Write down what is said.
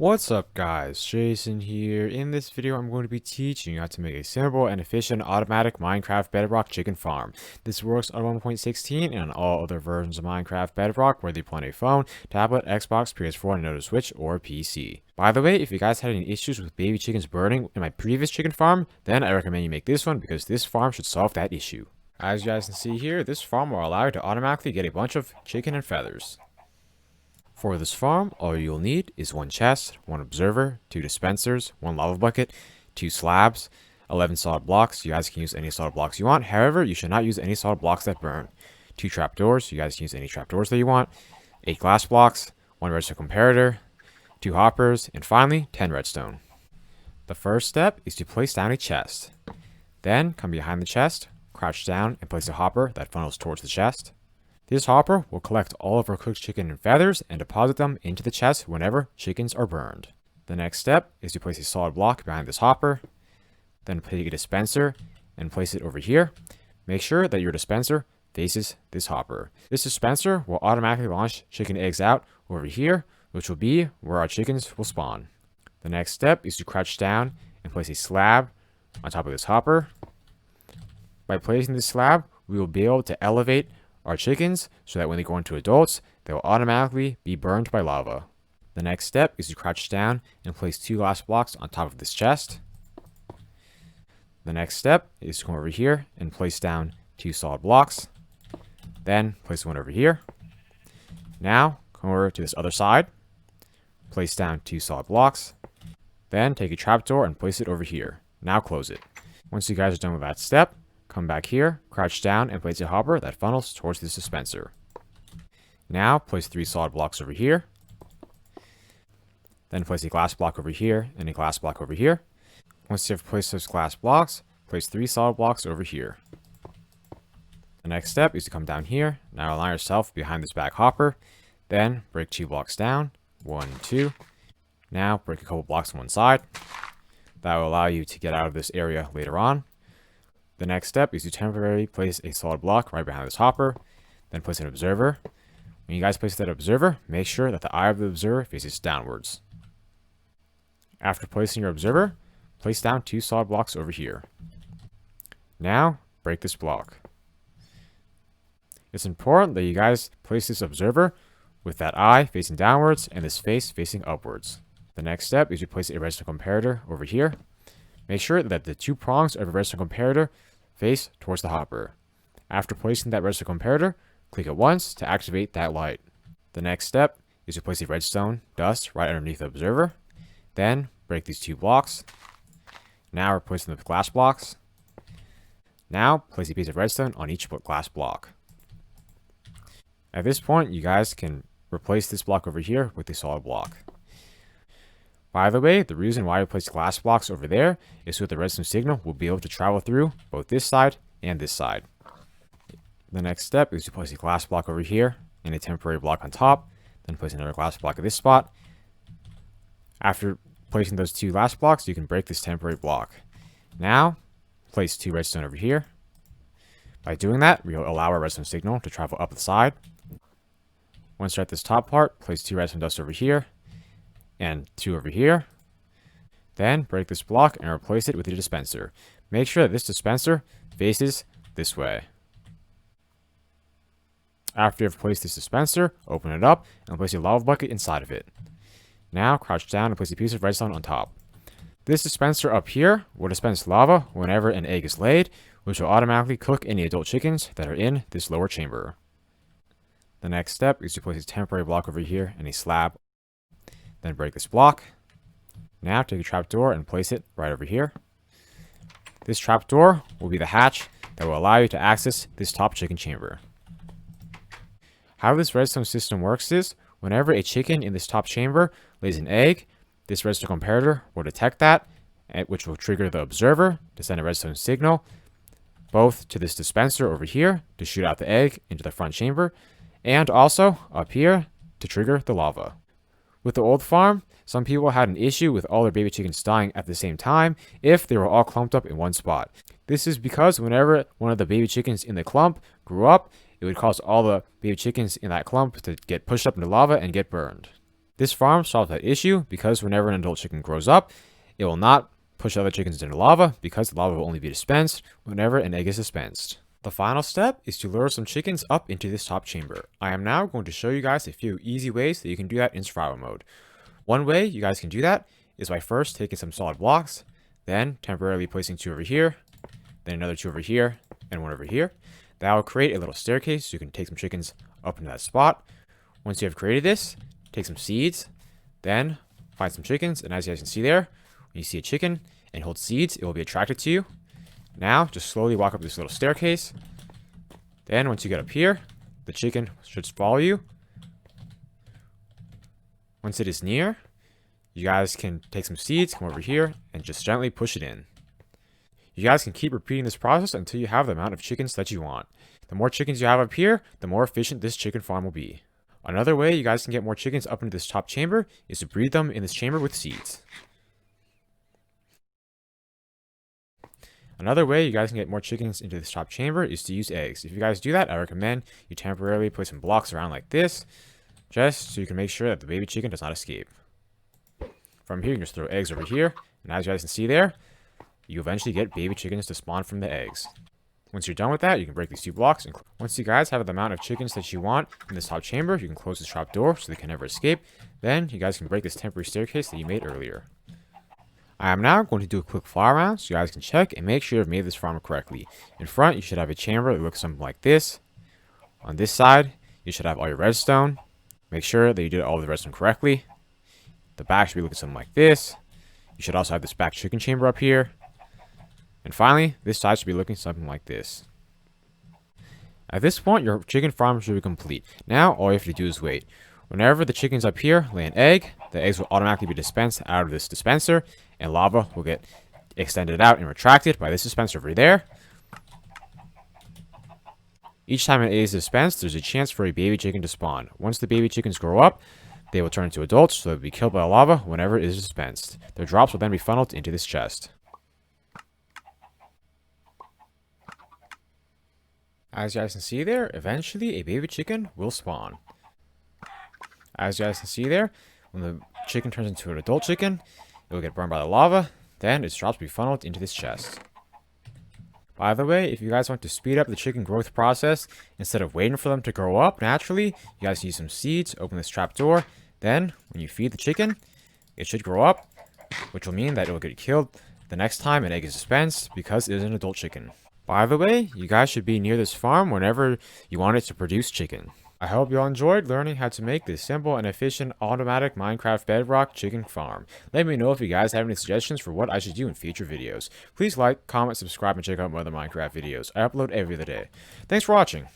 What's up guys, Jason here. In this video I'm going to be teaching you how to make a simple and efficient automatic Minecraft Bedrock chicken farm. This works on 1.16 and on all other versions of Minecraft Bedrock, whether you play on a phone, tablet, Xbox, PS4, Nintendo Switch, or PC. By the way, if you guys had any issues with baby chickens burning in my previous chicken farm, then I recommend you make this one because this farm should solve that issue. As you guys can see here, this farm will allow you to automatically get a bunch of chicken and feathers. For this farm, all you'll need is one chest, one observer, two dispensers, one lava bucket, two slabs, 11 solid blocks. You guys can use any solid blocks you want. However, you should not use any solid blocks that burn. Two trapdoors. You guys can use any trapdoors that you want. 8 glass blocks, one redstone comparator, 2 hoppers, and finally, 10 redstone. The first step is to place down a chest. Then, come behind the chest, crouch down, and place a hopper that funnels towards the chest. This hopper will collect all of our cooked chicken and feathers and deposit them into the chest whenever chickens are burned. The next step is to place a solid block behind this hopper, then take a dispenser and place it over here. Make sure that your dispenser faces this hopper. This dispenser will automatically launch chicken eggs out over here, which will be where our chickens will spawn. The next step is to crouch down and place a slab on top of this hopper. By placing this slab, we will be able to elevate our chickens so that when they go into adults, they will automatically be burned by lava. The next step is to crouch down and place 2 glass blocks on top of this chest. The next step is to come over here and place down 2 solid blocks. Then place one over here. Now come over to this other side. Place down 2 solid blocks. Then take a trapdoor and place it over here. Now close it. Once you guys are done with that step, come back here, crouch down, and place a hopper that funnels towards this dispenser. Now, place 3 solid blocks over here. Then place a glass block over here and a glass block over here. Once you have placed those glass blocks, place 3 solid blocks over here. The next step is to come down here. Now align yourself behind this back hopper. Then break 2 blocks down. 1, 2. Now break a couple blocks on one side. That will allow you to get out of this area later on. The next step is to temporarily place a solid block right behind this hopper, then place an observer. When you guys place that observer, make sure that the eye of the observer faces downwards. After placing your observer, place down 2 solid blocks over here. Now, break this block. It's important that you guys place this observer with that eye facing downwards and this face facing upwards. The next step is to place a redstone comparator over here. Make sure that the 2 prongs of a redstone comparator face towards the hopper. After placing that redstone comparator, click it once to activate that light. The next step is to place a redstone dust right underneath the observer. Then break these 2 blocks. Now replace them with glass blocks. Now place a piece of redstone on each glass block. At this point, you guys can replace this block over here with a solid block. By the way, the reason why we place glass blocks over there is so the redstone signal will be able to travel through both this side and this side. The next step is to place a glass block over here and a temporary block on top, then place another glass block at this spot. After placing those 2 glass blocks, you can break this temporary block. Now, place 2 redstone over here. By doing that, we will allow our redstone signal to travel up the side. Once you're at this top part, place 2 redstone dust over here and 2 over here. Then break this block and replace it with a dispenser. Make sure that this dispenser faces this way. After you've placed this dispenser, open it up and place a lava bucket inside of it. Now crouch down and place a piece of redstone on top. This dispenser up here will dispense lava whenever an egg is laid, which will automatically cook any adult chickens that are in this lower chamber. The next step is to place a temporary block over here and a slab. Then break this block. Now take a trapdoor and place it right over here. This trapdoor will be the hatch that will allow you to access this top chicken chamber. How this redstone system works is, whenever a chicken in this top chamber lays an egg, this redstone comparator will detect that, which will trigger the observer to send a redstone signal, both to this dispenser over here to shoot out the egg into the front chamber, and also up here to trigger the lava. With the old farm, some people had an issue with all their baby chickens dying at the same time if they were all clumped up in one spot. This is because whenever one of the baby chickens in the clump grew up, it would cause all the baby chickens in that clump to get pushed up into lava and get burned. This farm solves that issue because whenever an adult chicken grows up, it will not push other chickens into lava because the lava will only be dispensed whenever an egg is dispensed. The final step is to lure some chickens up into this top chamber. I am now going to show you guys a few easy ways that you can do that in survival mode. One way you guys can do that is by first taking some solid blocks, then temporarily placing 2 over here, then another 2 over here, and 1 over here. That will create a little staircase so you can take some chickens up into that spot. Once you have created this, take some seeds, then find some chickens, and as you guys can see there, when you see a chicken and hold seeds, it will be attracted to you. Now, just slowly walk up this little staircase. Then, once you get up here, the chicken should follow you. Once it is near, you guys can take some seeds, come over here, and just gently push it in. You guys can keep repeating this process until you have the amount of chickens that you want. The more chickens you have up here, the more efficient this chicken farm will be. Another way you guys can get more chickens up into this top chamber is to breed them in this chamber with seeds. Another way you guys can get more chickens into this top chamber is to use eggs. If you guys do that, I recommend you temporarily put some blocks around like this, just so you can make sure that the baby chicken does not escape. From here, you can just throw eggs over here, and as you guys can see there, you eventually get baby chickens to spawn from the eggs. Once you're done with that, you can break these 2 blocks. And once you guys have the amount of chickens that you want in this top chamber, you can close this trap door so they can never escape. Then you guys can break this temporary staircase that you made earlier. I am now going to do a quick fly around so you guys can check and make sure you've made this farm correctly. In front, you should have a chamber that looks something like this. On this side, you should have all your redstone. Make sure that you did all the redstone correctly. The back should be looking something like this. You should also have this back chicken chamber up here. And finally, this side should be looking something like this. At this point, your chicken farm should be complete. Now, all you have to do is wait. Whenever the chickens up here lay an egg, the eggs will automatically be dispensed out of this dispenser, and lava will get extended out and retracted by this dispenser over there. Each time an egg is dispensed, there's a chance for a baby chicken to spawn. Once the baby chickens grow up, they will turn into adults, so they'll be killed by the lava whenever it is dispensed. Their drops will then be funneled into this chest. As you guys can see there, eventually a baby chicken will spawn. As you guys can see there, when the chicken turns into an adult chicken, it will get burned by the lava, then its drops will be funneled into this chest. By the way, if you guys want to speed up the chicken growth process, instead of waiting for them to grow up naturally, you guys use some seeds, open this trap door, then when you feed the chicken, it should grow up, which will mean that it will get killed the next time an egg is dispensed because it is an adult chicken. By the way, you guys should be near this farm whenever you want it to produce chicken. I hope you all enjoyed learning how to make this simple and efficient automatic Minecraft Bedrock chicken farm. Let me know if you guys have any suggestions for what I should do in future videos. Please like, comment, subscribe, and check out my other Minecraft videos. I upload every other day. Thanks for watching.